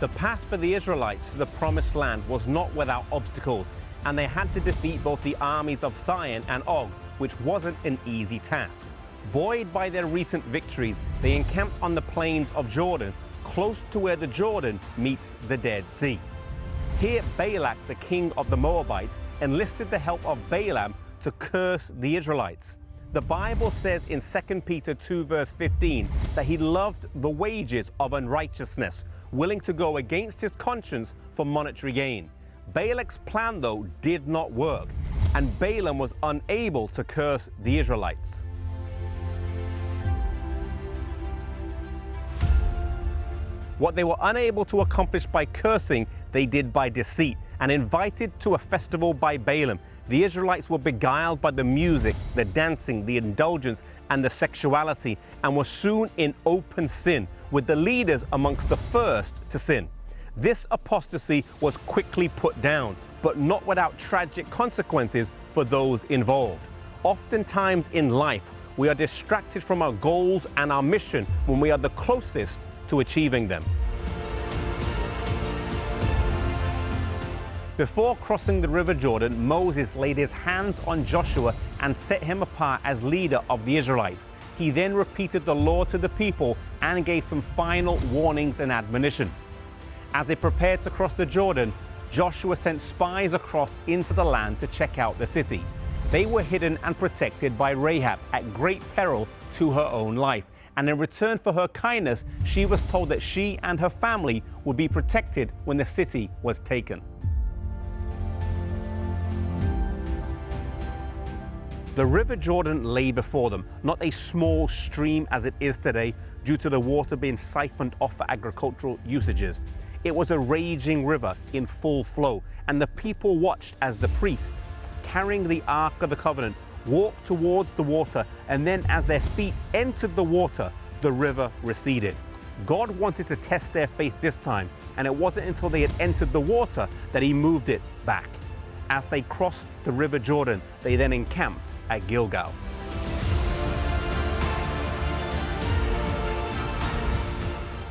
The path for the Israelites to the promised land was not without obstacles, and they had to defeat both the armies of Sihon and Og, which wasn't an easy task. Buoyed by their recent victories, they encamped on the plains of Jordan, close to where the Jordan meets the Dead Sea. Here, Balak, the king of the Moabites, enlisted the help of Balaam to curse the Israelites. The Bible says in 2 Peter 2 verse 15 that he loved the wages of unrighteousness, willing to go against his conscience for monetary gain. Balak's plan, though, did not work, and Balaam was unable to curse the Israelites. What they were unable to accomplish by cursing, they did by deceit, and invited to a festival by Balaam. The Israelites were beguiled by the music, the dancing, the indulgence, and the sexuality, and were soon in open sin, with the leaders amongst the first to sin. This apostasy was quickly put down, but not without tragic consequences for those involved. Oftentimes in life, we are distracted from our goals and our mission when we are the closest to achieving them. Before crossing the river Jordan, Moses laid his hands on Joshua and set him apart as leader of the Israelites. He then repeated the law to the people and gave some final warnings and admonition. As they prepared to cross the Jordan, Joshua sent spies across into the land to check out the city. They were hidden and protected by Rahab at great peril to her own life. And in return for her kindness, she was told that she and her family would be protected when the city was taken. The river Jordan lay before them, not a small stream as it is today due to the water being siphoned off for agricultural usages. It was a raging river in full flow, and the people watched as the priests, carrying the Ark of the Covenant, walked towards the water, and then as their feet entered the water, the river receded. God wanted to test their faith this time, and it wasn't until they had entered the water that he moved it back. As they crossed the river Jordan, they then encamped at Gilgal.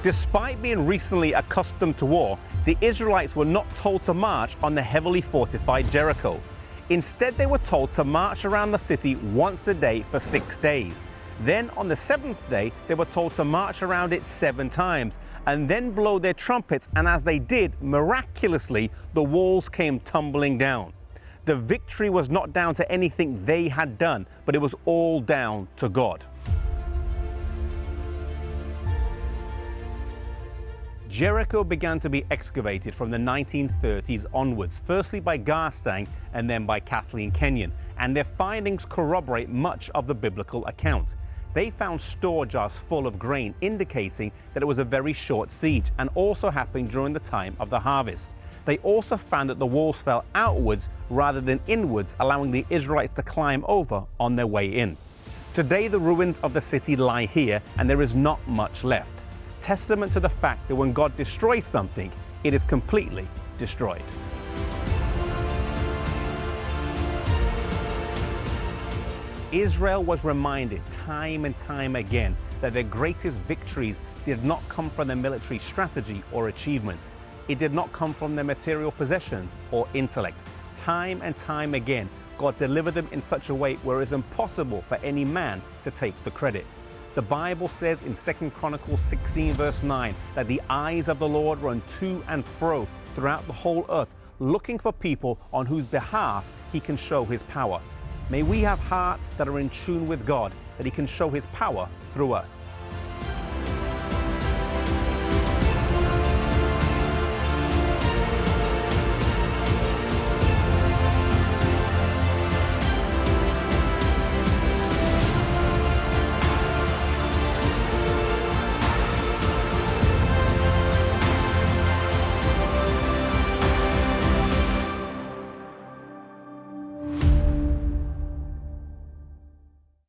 Despite being recently accustomed to war, the Israelites were not told to march on the heavily fortified Jericho. Instead, they were told to march around the city once a day for 6 days. Then on the 7th day, they were told to march around it 7 times and then blow their trumpets, and as they did, miraculously, the walls came tumbling down. The victory was not down to anything they had done, but it was all down to God. Jericho began to be excavated from the 1930s onwards, firstly by Garstang and then by Kathleen Kenyon, and their findings corroborate much of the biblical account. They found store jars full of grain, indicating that it was a very short siege and also happened during the time of the harvest. They also found that the walls fell outwards rather than inwards, allowing the Israelites to climb over on their way in. Today, the ruins of the city lie here, and there is not much left. Testament to the fact that when God destroys something, it is completely destroyed. Israel was reminded time and time again that their greatest victories did not come from their military strategy or achievements. It did not come from their material possessions or intellect. Time and time again, God delivered them in such a way where it is impossible for any man to take the credit. The Bible says in 2 Chronicles 16 verse 9 that the eyes of the Lord run to and fro throughout the whole earth, looking for people on whose behalf he can show his power. May we have hearts that are in tune with God, that he can show his power through us.